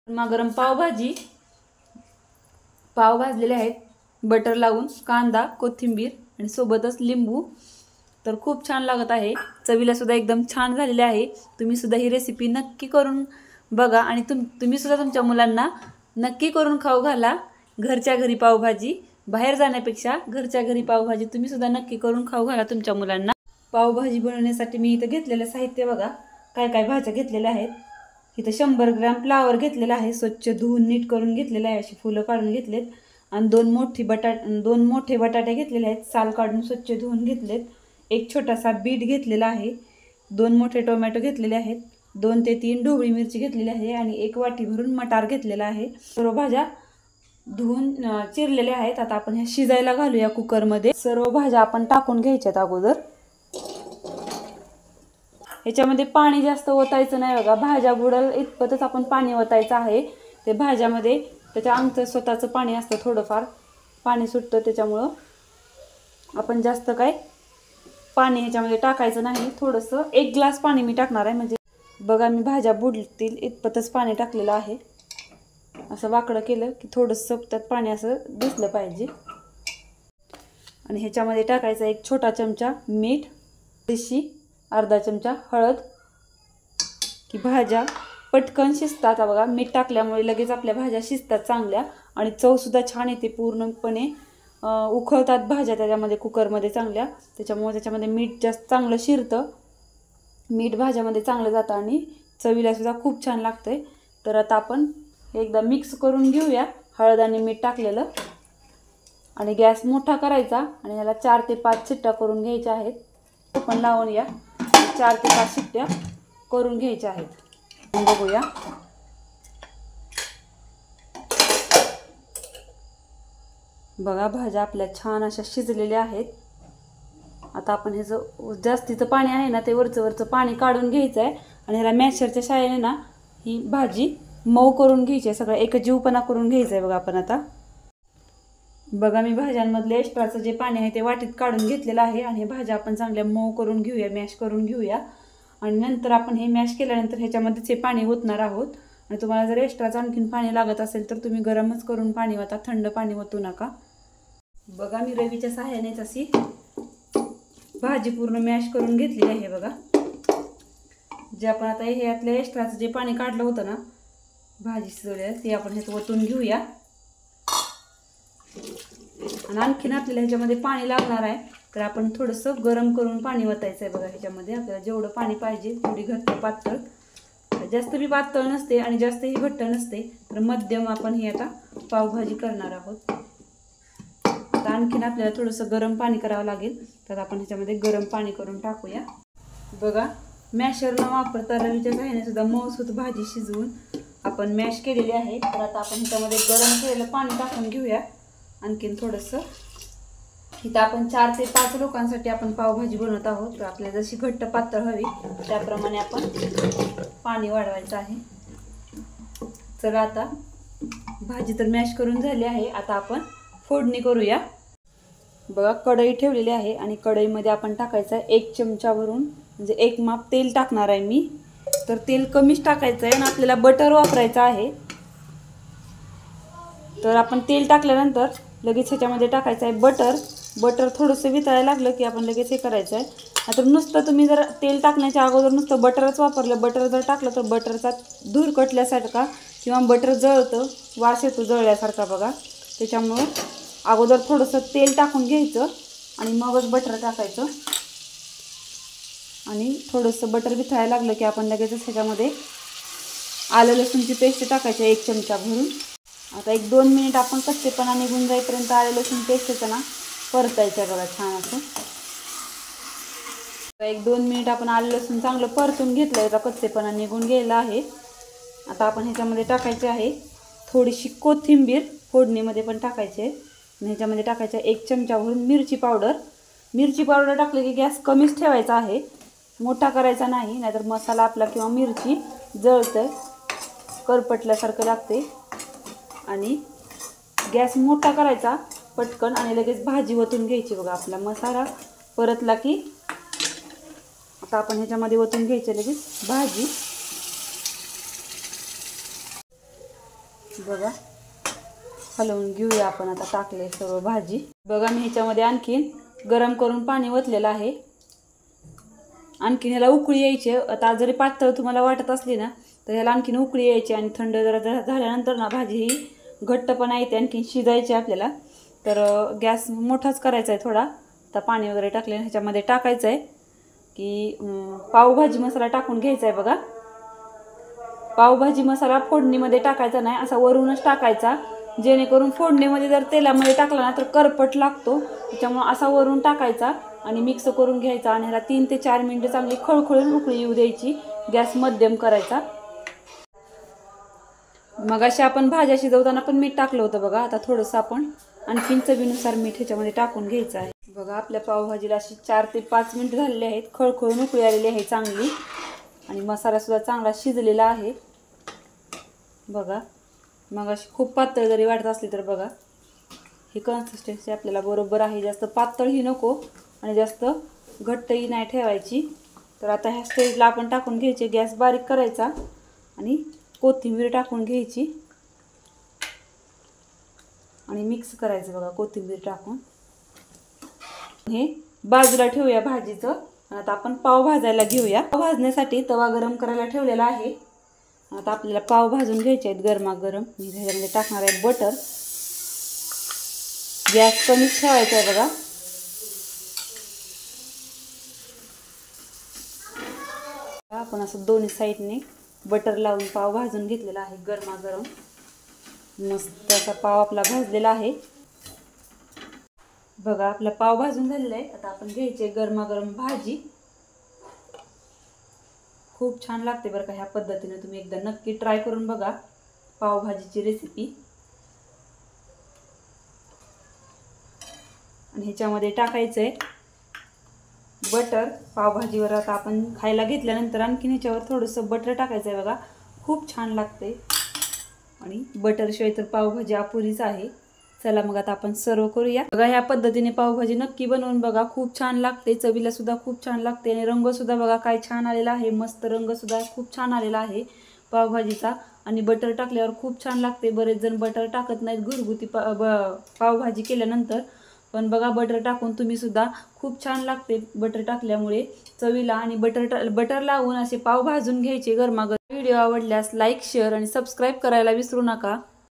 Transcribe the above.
गरम पावभाजी, पाव भाजलेले आहेत बटर लावून, कांदा, कोथिंबीर आणि सोबतच लिंबू. तर खूप छान लागत आहे, चवीला सुद्धा एकदम छान झालेले आहे. तुम्ही सुद्धा ही रेसिपी नक्की करून बघा आणि तुम्ही सुद्धा तुमच्या मुलांना नक्की करून खाऊ घाला. घरच्या घरी पावभाजी, बाहेर जाण्यापेक्षा घरच्या घरी पावभाजी तुम्ही सुद्धा नक्की करून खाऊ घाला तुमच्या मुलांना. पावभाजी बनवण्यासाठी मी इथं घेतलेलं साहित्य बघा, काय काय भाज्या घेतलेल्या आहेत. इथं 100 ग्रॅम फ्लावर घेतलेला आहे, स्वच्छ धुवून नीट करून घेतलेला आहे, अशी फुलं काढून घेतलेत. आणि दोन मोठे बटाटे घेतलेले आहेत, साल काढून स्वच्छ धुवून घेतलेत. एक छोटासा बीट घेतलेला आहे, 2 मोठे टोमॅटो घेतलेले आहेत, 2 ते 3 ढोबळी मिरची घेतलेली आहे आणि 1 वाटी भरून मटार घेतलेला आहे. सर्व भाज्या धुवून चिरलेल्या आहेत. आता आपण ह्या शिजायला घालूया कुकरमध्ये. सर्व भाज्या आपण टाकून घ्यायच्यात अगोदर. ह्याच्यामध्ये पाणी जास्त ओतायचं नाही बघा, भाज्या बुडल इतपतच आपण पाणी ओतायचं आहे. ते भाज्यामध्ये त्याच्या आमचं स्वतःचं पाणी असतं, थोडंफार पाणी सुटतं, त्याच्यामुळं आपण जास्त काय पाणी ह्याच्यामध्ये टाकायचं नाही. थोडंसं 1 ग्लास पाणी मी टाकणार आहे, म्हणजे बघा मी भाज्या बुडतील इतपतच पाणी टाकलेलं आहे. असं वाकडं केलं की थोडंसं त्यात पाणी असं दिसलं पाहिजे. आणि ह्याच्यामध्ये टाकायचा 1 छोटा चमचा मीठ, थोडीशी अर्धा चमचा हळद, की भाज्या पटकन शिजतात. बघा मीठ टाकल्यामुळे लगेच आपल्या भाज्या शिजतात चांगल्या आणि चवसुद्धा छान येते. पूर्णपणे उकळतात भाज्या त्याच्यामध्ये कुकरमध्ये चांगल्या, त्याच्यामुळे त्याच्यामध्ये मीठ जास्त चांगलं शिरतं. मीठ भाज्यामध्ये चांगलं जातं आणि चवीलासुद्धा खूप छान लागतं. तर आता आपण एकदा मिक्स करून घेऊया हळद आणि मीठ टाकलेलं. आणि गॅस मोठा करायचा आणि ह्याला 4 ते 5 शिट्ट्या करून घ्यायच्या आहेत. आपण लावून या 4 ते 5 शिट्ट्या करून घ्यायच्या आहेत. बघूया बघा भाज्या आपल्या छान अशा शिजलेल्या आहेत. आता आपण ह्याचं जास्तीचं पाणी आहे ना, ते वरचं पाणी काढून घ्यायचं आहे आणि ह्याला मॅशरच्या साहाय्याने ना ही भाजी मऊ करून घ्यायची आहे, सगळं एकजीवपणा करून घ्यायचं आहे. बघा आपण आता बघा मी भाज्यांमधले एक्स्ट्राचं जे पाणी आहे ते वाटीत काढून घेतलेलं आहे आणि हे भाज्या आपण चांगल्या मऊ करून घेऊया, मॅश करून घेऊया. आणि नंतर आपण हे मॅश केल्यानंतर ह्याच्यामध्येच हे पाणी ओतणार आहोत. आणि तुम्हाला जर एक्स्ट्राचं आणखीन पाणी लागत असेल तर तुम्ही गरमच करून पाणी ओता, थंड पाणी ओतू नका. बघा मी रवीच्या सहाय्यानेच अशी भाजी पूर्ण मॅश करून घेतलेली आहे. बघा जे आपण आता हे यातलं एक्स्ट्राचं जे पाणी काढलं होतं ना भाजी शिजवल्यास, ते आपण ह्यात ओतून घेऊया. आणि आणखीन आपल्याला ह्याच्यामध्ये पाणी लागणार आहे, तर आपण थोडंसं गरम करून पाणी ओतायचं आहे. बघा ह्याच्यामध्ये आपल्याला जेवढं पाणी पाहिजे, थोडी घट्ट पातळ, जास्त बी पातळ नसते आणि जास्तही घट्ट नसते, तर मध्यम आपण ही आता पावभाजी करणार आहोत. आता आणखीन आपल्याला थोडंसं गरम पाणी करावं लागेल, तर आपण ह्याच्यामध्ये गरम पाणी करून टाकूया. बघा मॅशर न वापरता रवीच्या सहाय्याने सुद्धा मऊसूत भाजी शिजवून आपण मॅश केलेली आहे. तर आता आपण ह्याच्यामध्ये गरम केलेलं पाणी टाकून घेऊया आणखीन थोडंसं. इथं आपण 4 ते 5 लोकांसाठी आपण पावभाजी बनवत आहोत, तर आपल्याला जशी घट्ट पातळ हवी त्याप्रमाणे आपण पाणी वाढवायचं आहे. चला आता भाजी तर मॅश करून झाली आहे, आता आपण फोडणी करूया. बघा कढई ठेवलेली आहे आणि कढईमध्ये आपण टाकायचं आहे 1 चमचा भरून, म्हणजे 1 माप तेल टाकणार आहे मी. तर तेल कमीच टाकायचं आहे आणि आपल्याला बटर वापरायचं आहे. तर आपण तेल टाकल्यानंतर लगेच ह्याच्यामध्ये टाकायचं आहे बटर. बटर थोडंसं वितळायला लागलं की आपण लगेच हे करायचं आहे. आता नुसतं तुम्ही जर तेल टाकण्याच्या अगोदर नुसतं बटरच वापरलं, बटर जर टाकलं तर बटरचा धूर कटल्यासारखा किंवा बटर जळतं, वास येतो जळल्यासारखा बघा. त्याच्यामुळं अगोदर थोडंसं तेल टाकून घ्यायचं आणि मगच बटर टाकायचं. आणि थोडंसं बटर वितळायला लागलं की आपण लगेचच ह्याच्यामध्ये आलं लसूणची पेस्ट टाकायची 1 चमचा भरून. आता 1-2 मिनिट आपण कच्चेपणा निघून जाईपर्यंत आलं लसूण पेस्टचं ना परतायचं बघा छान असं. 1-2 मिनिट आपण आलं लसूण चांगलं परतून घेतलं, याचा कच्चेपणा निघून गेला आहे. आता आपण ह्याच्यामध्ये टाकायचे आहे थोडीशी कोथिंबीर, फोडणीमध्ये पण टाकायची आहे. आणि ह्याच्यामध्ये टाकायचं 1 चमचा भरून मिरची पावडर. मिरची पावडर टाकली की गॅस कमीच ठेवायचा आहे, मोठा करायचा नाही, नाहीतर मसाला आपला किंवा मिरची जळतं, करपटल्यासारखं लागते. आणि गॅस मोठा करायचा पटकन आणि लगेच भाजी ओतून घ्यायची. बघा आपला मसाला परतला की आता आपण ह्याच्यामध्ये ओतून घ्यायची लगेच भाजी. बघा हलवून घेऊया आपण. आता टाकले सर्व भाजी. बघा मी ह्याच्यामध्ये आणखीन गरम करून पाणी ओतलेलं आहे. आणखीन ह्याला उकळी यायची. आता जरी पातळ तुम्हाला वाटत असली ना तर ह्याला आणखीन उकळी यायची आणि थंड जरा झाल्यानंतर ना भाजी ही घट्टपणा येते, आणखीन शिजायची आपल्याला. तर गॅस मोठाच करायचा आहे थोडा. आता पाणी वगैरे टाकले ह्याच्यामध्ये टाकायचं आहे की पावभाजी मसाला टाकून घ्यायचा आहे. बघा पावभाजी मसाला फोडणीमध्ये टाकायचा नाही, असा वरूनच टाकायचा, जेणेकरून फोडणीमध्ये जर तेलामध्ये टाकला ना तर करपट लागतो. त्याच्यामुळे असा वरून टाकायचा आणि मिक्स करून घ्यायचा आणि ह्याला 3 ते 4 मिनिटं चांगली खळखळून उकळी येऊ द्यायची. गॅस मध्यम करायचा. मग अशी आपण भाज्या शिजवताना पण मीठ टाकलं होतं बघा. आता थोडंसं आपण आणखीन चवीनुसार मीठ ह्याच्यामध्ये टाकून घ्यायचं आहे. बघा आपल्या पावभाजीला अशी 4 ते 5 मिनिट झालेली आहेत. खळखळून उकळी आलेली आहे चांगली आणि मसालासुद्धा चांगला शिजलेला आहे. बघा मग अशी खूप पातळ जरी वाटत असली तर बघा ही कन्सिस्टन्सी आपल्याला बरोबर आहे. जास्त पातळही नको आणि जास्त घट्टही नाही ठेवायची. तर आता ह्या स्टेजला आपण टाकून घ्यायचे. गॅस बारीक करायचा आणि कोथिंबीर टाकून घ्यायची आणि मिक्स करायचं. बघा कोथिंबीर टाकून हे बाजूला ठेवूया भाजीचं. आता आपण पाव भाजायला घेऊया. पाव भाजण्यासाठी तवा गरम करायला ठेवलेला आहे. आता आपल्याला पाव भाजून घ्यायचे आहेत गरमागरम. मी ह्याच्यामध्ये टाकणार आहे बटर. गॅस कमीच ठेवायचा आहे बघा. आपण असं दोन्ही साईडने बटर लावून पाव भाजून घेतलेला आहे गरमागरम. मस्त असा पाव आपला भाजलेला आहे. बघा आपला पाव भाजून झालेला आहे. आता आपण घ्यायचे गरमागरम भाजी. खूप छान लागते बरं का. ह्या पद्धतीने तुम्ही एकदा नक्की ट्राय करून बघा पावभाजीची रेसिपी. आणि ह्याच्यामध्ये टाकायचं आहे बटर. पावभाजीवर आता आपण खायला घेतल्यानंतर आणखीन ह्याच्यावर थोडंसं बटर टाकायचं आहे बघा. खूप छान लागते आणि बटरशिवाय तर पावभाजी अपुरीच आहे. चला मग आता आपण सर्व करूया. बघा ह्या पद्धतीने पावभाजी नक्की बनवून बघा. खूप छान लागते, चवीला सुद्धा खूप छान लागते आणि रंग सुद्धा बघा काय छान आलेला आहे. मस्त रंग सुद्धा खूप छान आलेला आहे पावभाजीचा. आणि बटर टाकल्यावर खूप छान लागते. बरेच जण बटर टाकत नाहीत घरगुती पावभाजी केल्यानंतर, पण बघा बटर टाकून तुम्ही सुद्धा खूप छान लागते बटर टाकल्यामुळे चवीला. आणि बटर लावून असे पाव भाजून घ्यायचे गरमागरम. व्हिडिओ आवडल्यास लाईक, शेअर आणि सबस्क्राईब करायला विसरू नका.